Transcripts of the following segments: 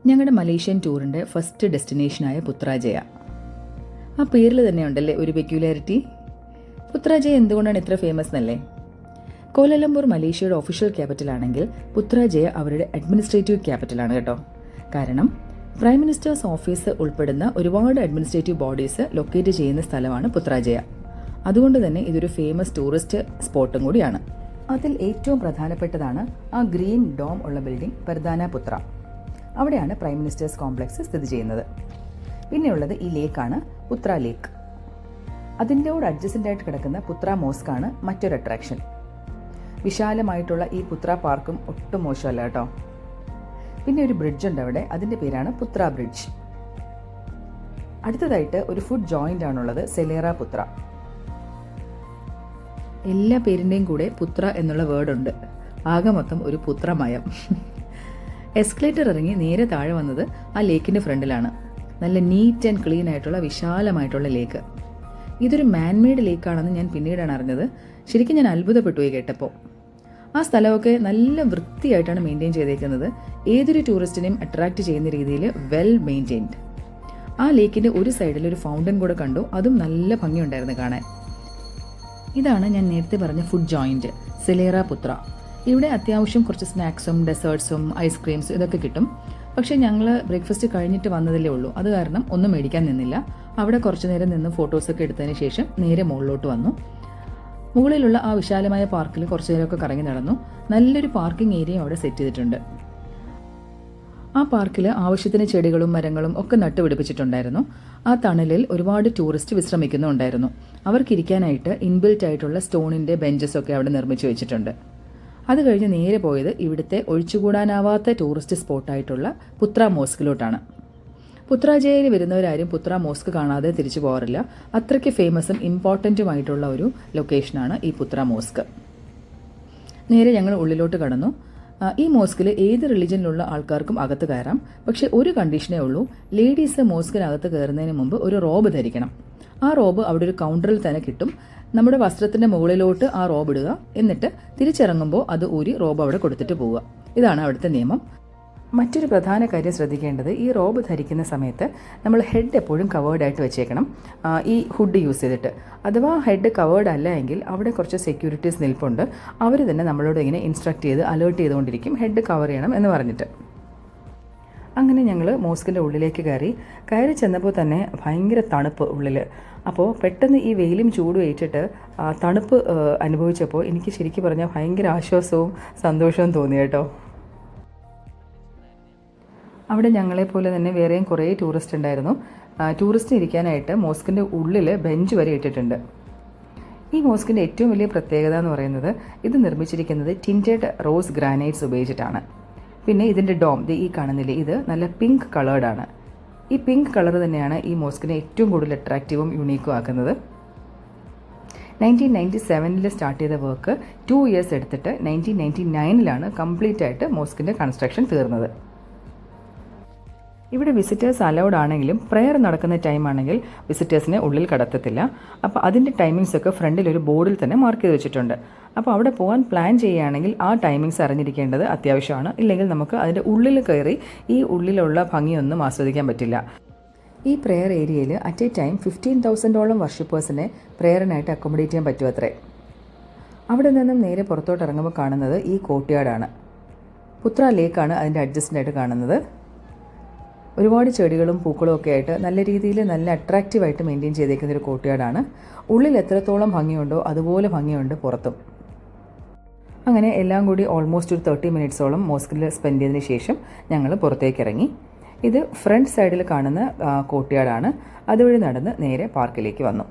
ഞങ്ങളുടെ Malaysian ടൂറിൻ്റെ first ഡെസ്റ്റിനേഷനായ പുത്രാജയ. ആ പേരിൽ തന്നെ ഉണ്ടല്ലേ ഒരു പെക്യുലാരിറ്റി. പുത്രാജയ എന്തുകൊണ്ടാണ് ഇത്ര ഫേമസ് എന്നല്ലേ? കോലാലംപൂർ മലേഷ്യയുടെ ഒഫീഷ്യൽ ക്യാപിറ്റൽ ആണെങ്കിൽ പുത്രാജയ അവരുടെ അഡ്മിനിസ്ട്രേറ്റീവ് ക്യാപിറ്റലാണ് കേട്ടോ. കാരണം പ്രൈം മിനിസ്റ്റേഴ്സ് ഓഫീസ് ഉൾപ്പെടുന്ന ഒരുപാട് അഡ്മിനിസ്ട്രേറ്റീവ് ബോഡീസ് ലൊക്കേറ്റ് ചെയ്യുന്ന സ്ഥലമാണ് പുത്രാജയ. അതുകൊണ്ട് തന്നെ ഇതൊരു ഫേമസ് ടൂറിസ്റ്റ് സ്പോട്ടും കൂടിയാണ്. അതിൽ ഏറ്റവും പ്രധാനപ്പെട്ടതാണ് ആ ഗ്രീൻ ഡോം ഉള്ള ബിൽഡിംഗ് പർദാന പുത്ര. അവിടെയാണ് പ്രൈം മിനിസ്റ്റേഴ്സ് കോംപ്ലക്സ് സ്ഥിതി ചെയ്യുന്നത്. പിന്നെയുള്ളത് ഈ ലേക്കാണ്, പുത്ര ലേക്ക്. അതിൻ്റെയോട് അഡ്ജസ്റ്റൻ്റ് ആയിട്ട് കിടക്കുന്ന പുത്ര മോസ്കാണ് മറ്റൊരു അട്രാക്ഷൻ. വിശാലമായിട്ടുള്ള ഈ പുത്ര പാർക്കും ഒട്ടും മോശമല്ല കേട്ടോ. പിന്നെ ഒരു ബ്രിഡ്ജ് ഉണ്ട് അവിടെ, അതിൻ്റെ പേരാണ് പുത്ര ബ്രിഡ്ജ്. അടുത്തതായിട്ട് ഒരു ഫുഡ് ജോയിൻ്റ് ആണുള്ളത്, സെലേറ പുത്ര. എല്ലാ പേരിൻ്റെയും കൂടെ പുത്ര എന്നുള്ള വേർഡുണ്ട്. ആകെ മൊത്തം ഒരു പുത്രമയം. എസ്കലേറ്റർ ഇറങ്ങി നേരെ താഴെ വന്നത് ആ ലേക്കിൻ്റെ ഫ്രണ്ടിലാണ്. നല്ല നീറ്റ് ആൻഡ് ക്ലീൻ ആയിട്ടുള്ള വിശാലമായിട്ടുള്ള ലേക്ക്. ഇതൊരു മാൻമെയ്ഡ് ലേക്കാണെന്ന് ഞാൻ പിന്നീടാണ് അറിഞ്ഞത്. ശരിക്കും ഞാൻ അത്ഭുതപ്പെട്ടു പോയി കേട്ടപ്പോൾ. ആ സ്ഥലമൊക്കെ നല്ല വൃത്തിയായിട്ടാണ് മെയിൻറ്റെയിൻ ചെയ്തേക്കുന്നത്. ഏതൊരു ടൂറിസ്റ്റിനെയും അട്രാക്റ്റ് ചെയ്യുന്ന രീതിയിൽ വെൽ മെയിൻറ്റെയിൻഡ്. ആ ലേക്കിൻ്റെ ഒരു സൈഡിൽ ഒരു ഫൗണ്ടൻ കൂടെ കണ്ടു, അതും നല്ല ഭംഗിയുണ്ടായിരുന്നു കാണാൻ. ഇതാണ് ഞാൻ നേരത്തെ പറഞ്ഞ ഫുഡ് ജോയിൻറ്റ്, സെലേറ പുത്ര. ഇവിടെ അത്യാവശ്യം കുറച്ച് സ്നാക്സും ഡെസേർട്ട്സും ഐസ്ക്രീംസും ഇതൊക്കെ കിട്ടും. പക്ഷേ ഞങ്ങൾ ബ്രേക്ക്ഫാസ്റ്റ് കഴിഞ്ഞിട്ട് വന്നതല്ലേ ഉള്ളൂ, അത് കാരണം ഒന്നും മേടിക്കാൻ നിന്നില്ല. അവിടെ കുറച്ച് നേരം നിന്ന് ഫോട്ടോസൊക്കെ എടുത്തതിന് ശേഷം നേരെ മുകളിലോട്ട് വന്നു. മുകളിലുള്ള ആ വിശാലമായ പാർക്കിൽ കുറച്ച് നേരമൊക്കെ കറങ്ങി നടന്നു. നല്ലൊരു പാർക്കിംഗ് ഏരിയ അവിടെ സെറ്റ് ചെയ്തിട്ടുണ്ട്. ആ പാർക്കിൽ ആവശ്യത്തിന് ചെടികളും മരങ്ങളും ഒക്കെ നട്ടുപിടിപ്പിച്ചിട്ടുണ്ടായിരുന്നു. ആ തണലിൽ ഒരുപാട് ടൂറിസ്റ്റ് വിശ്രമിക്കുന്നുണ്ടായിരുന്നു. അവർക്കിരിക്കാനായിട്ട് ഇൻബിൽറ്റ് ആയിട്ടുള്ള സ്റ്റോണിൻ്റെ ബെഞ്ചസൊക്കെ അവിടെ നിർമ്മിച്ചു വെച്ചിട്ടുണ്ട്. അത് കഴിഞ്ഞ് നേരെ പോയത് ഇവിടുത്തെ ഒഴിച്ചുകൂടാനാവാത്ത ടൂറിസ്റ്റ് സ്പോട്ടായിട്ടുള്ള പുത്ര മോസ്കിലോട്ടാണ്. പുത്രാജയയിൽ വരുന്നവരാരും പുത്ര മോസ്ക് കാണാതെ തിരിച്ചു പോകാറില്ല. അത്രയ്ക്ക് ഫേമസും ഇമ്പോർട്ടൻറ്റുമായിട്ടുള്ള ഒരു ലൊക്കേഷനാണ് ഈ പുത്ര മോസ്ക്. നേരെ ഞങ്ങൾ ഉള്ളിലോട്ട് കടന്നു. ഈ മോസ്കിൽ ഏത് റിലിജനിലുള്ള ആൾക്കാർക്കും അകത്ത് കയറാം. പക്ഷേ ഒരു കണ്ടീഷനേ ഉള്ളൂ, ലേഡീസ് മോസ്കിനകത്ത് കയറുന്നതിന് മുമ്പ് ഒരു റോബ് ധരിക്കണം. ആ റോബ് അവിടെ ഒരു കൗണ്ടറിൽ തന്നെ കിട്ടും. നമ്മുടെ വസ്ത്രത്തിൻ്റെ മുകളിലോട്ട് ആ റോബ് ഇടുക, എന്നിട്ട് തിരിച്ചിറങ്ങുമ്പോൾ അത് ഊരി റോബ് അവിടെ കൊടുത്തിട്ട് പോവുക. ഇതാണ് അവിടുത്തെ നിയമം. മറ്റൊരു പ്രധാന കാര്യം ശ്രദ്ധിക്കേണ്ടത്, ഈ റോബ് ധരിക്കുന്ന സമയത്ത് നമ്മൾ ഹെഡ് എപ്പോഴും കവേർഡായിട്ട് വെച്ചേക്കണം, ഈ ഹുഡ് യൂസ് ചെയ്തിട്ട്. അഥവാ ഹെഡ് കവേർഡ് അല്ല എങ്കിൽ അവിടെ കുറച്ച് സെക്യൂരിറ്റീസ് നിൽപ്പുണ്ട്. അവർ തന്നെ നമ്മളോട് ഇങ്ങനെ ഇൻസ്ട്രക്ട് ചെയ്ത് അലേർട്ട് ചെയ്തുകൊണ്ടിരിക്കും ഹെഡ് കവർ ചെയ്യണം എന്ന് പറഞ്ഞിട്ട്. അങ്ങനെ ഞങ്ങൾ മോസ്കിൻ്റെ ഉള്ളിലേക്ക് കയറി ചെന്നപ്പോൾ തന്നെ ഭയങ്കര തണുപ്പ് ഉള്ളിൽ. അപ്പോൾ പെട്ടെന്ന് ഈ വെയിലും ചൂടും ഏറ്റിട്ട് തണുപ്പ് അനുഭവിച്ചപ്പോൾ എനിക്ക് ശരിക്കും പറഞ്ഞാൽ ഭയങ്കര ആശ്വാസവും സന്തോഷവും തോന്നി കേട്ടോ. അവിടെ ഞങ്ങളെപ്പോലെ തന്നെ വേറെയും കുറേ ടൂറിസ്റ്റ് ഉണ്ടായിരുന്നു. ടൂറിസ്റ്റിന് ഇരിക്കാനായിട്ട് മോസ്കിൻ്റെ ഉള്ളിൽ ബെഞ്ച് വരെ ഇട്ടിട്ടുണ്ട്. ഈ മോസ്കിൻ്റെ ഏറ്റവും വലിയ പ്രത്യേകത എന്ന് പറയുന്നത്, ഇത് നിർമ്മിച്ചിരിക്കുന്നത് ടിൻറ്റഡ് റോസ് ഗ്രാനൈറ്റ്സ് ഉപയോഗിച്ചിട്ടാണ്. പിന്നെ ഇതിൻ്റെ ഡോം, ഈ കാണുന്നില്ലേ, ഇത് നല്ല പിങ്ക് കളേർഡാണ്. ഈ പിങ്ക് കളർ തന്നെയാണ് ഈ മോസ്കിനെ ഏറ്റവും കൂടുതൽ അട്രാക്റ്റീവും യുണീക്കും ആക്കുന്നത്. 1997 സ്റ്റാർട്ട് ചെയ്ത വർക്ക് 2 ഇയേഴ്സ് എടുത്തിട്ട് 1999 കംപ്ലീറ്റ് ആയിട്ട് മോസ്കിൻ്റെ കൺസ്ട്രക്ഷൻ തീർന്നത്. ഇവിടെ വിസിറ്റേഴ്സ് അലൗഡ് ആണെങ്കിലും പ്രെയർ നടക്കുന്ന ടൈം ആണെങ്കിൽ വിസിറ്റേഴ്സിനെ ഉള്ളിൽ കടത്തത്തില്ല. അപ്പോൾ അതിൻ്റെ ടൈമിങ്സൊക്കെ ഫ്രണ്ടിൽ ഒരു ബോർഡിൽ തന്നെ മാർക്ക് ചെയ്ത് വെച്ചിട്ടുണ്ട്. അപ്പോൾ അവിടെ പോകാൻ പ്ലാൻ ചെയ്യുകയാണെങ്കിൽ ആ ടൈമിങ്സ് അറിഞ്ഞിരിക്കേണ്ടത് അത്യാവശ്യമാണ്. ഇല്ലെങ്കിൽ നമുക്ക് അതിൻ്റെ ഉള്ളിൽ കയറി ഈ ഉള്ളിലുള്ള ഭംഗിയൊന്നും ആസ്വദിക്കാൻ പറ്റില്ല. ഈ പ്രെയർ ഏരിയയിൽ അറ്റ് എ ടൈം 15,000ഓളം വർഷിപ്പേഴ്സിനെ പ്രെയറിനായിട്ട് അക്കോമഡേറ്റ് ചെയ്യാൻ പറ്റുമത്രേ. അവിടെ നിന്നും നേരെ പുറത്തോട്ട് ഇറങ്ങുമ്പോൾ കാണുന്നത് ഈ കോർട്ട്യാർഡാണ്. പുത്ര ലേക്കാണ് അതിൻ്റെ അഡ്ജസ്റ്റൻ്റായിട്ട് കാണുന്നത്. ഒരുപാട് ചെടികളും പൂക്കളും ഒക്കെ ആയിട്ട് നല്ല രീതിയിൽ നല്ല അട്രാക്റ്റീവായിട്ട് മെയിൻറ്റെയിൻ ചെയ്തേക്കുന്ന ഒരു കോർട്ട്യാർഡാണ്. ഉള്ളിൽ എത്രത്തോളം ഭംഗിയുണ്ടോ അതുപോലെ ഭംഗിയുണ്ട് പുറത്തും. അങ്ങനെ എല്ലാം കൂടി ഓൾമോസ്റ്റ് ഒരു 30 മിനിറ്റ്സോളം മോസ്കിൽ സ്പെൻഡ് ചെയ്തതിന് ശേഷം ഞങ്ങൾ പുറത്തേക്ക് ഇറങ്ങി. ഇത് ഫ്രണ്ട് സൈഡിൽ കാണുന്ന കോർട്ട്യാർഡാണ്. അതുവഴി നടന്ന് നേരെ പാർക്കിലേക്ക് വന്നു.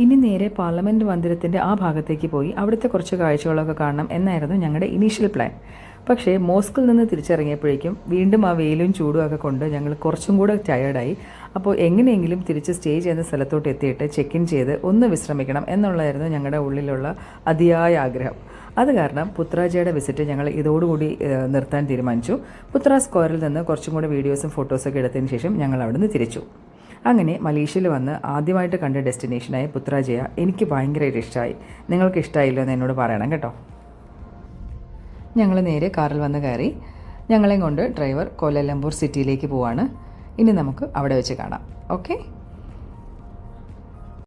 ഇനി നേരെ പാർലമെൻറ്റ് മന്ദിരത്തിൻ്റെ ആ ഭാഗത്തേക്ക് പോയി അവിടുത്തെ കുറച്ച് കാഴ്ചകളൊക്കെ കാണണം എന്നായിരുന്നു ഞങ്ങളുടെ ഇനീഷ്യൽ പ്ലാൻ. പക്ഷേ മോസ്കിൽ നിന്ന് തിരിച്ചിറങ്ങിയപ്പോഴേക്കും വീണ്ടും ആ വെയിലും ചൂടും ഒക്കെ കൊണ്ട് ഞങ്ങൾ കുറച്ചും കൂടെ ടയേർഡായി. അപ്പോൾ എങ്ങനെയെങ്കിലും തിരിച്ച് സ്റ്റേ ചെയ്യുന്ന സ്ഥലത്തോട്ട് എത്തിയിട്ട് ചെക്ക് ഇൻ ചെയ്ത് ഒന്ന് വിശ്രമിക്കണം എന്നുള്ളതായിരുന്നു ഞങ്ങളുടെ ഉള്ളിലുള്ള അതിയായ ആഗ്രഹം. അത് കാരണം പുത്രാജയുടെ വിസിറ്റ് ഞങ്ങൾ ഇതോടുകൂടി നിർത്താൻ തീരുമാനിച്ചു. പുത്ര സ്ക്വയറിൽ നിന്ന് കുറച്ചും കൂടെ വീഡിയോസും ഫോട്ടോസൊക്കെ എടുത്തതിന് ശേഷം ഞങ്ങൾ അവിടെ നിന്ന് തിരിച്ചു. അങ്ങനെ മലേഷ്യയിൽ വന്ന് ആദ്യമായിട്ട് കണ്ട ഡെസ്റ്റിനേഷനായ പുത്രാജയ എനിക്ക് ഭയങ്കരമായിട്ട് ഇഷ്ടമായി. നിങ്ങൾക്ക് ഇഷ്ടമായില്ലോ എന്ന് എന്നോട് പറയണം കേട്ടോ. ഞങ്ങൾ നേരെ കാറിൽ വന്ന് കയറി. ഞങ്ങളെയും കൊണ്ട് ഡ്രൈവർ കോലാലംപൂർ സിറ്റിയിലേക്ക് പോവാണ്. ഇനി നമുക്ക് അവിടെ വെച്ച് കാണാം. ഓക്കെ.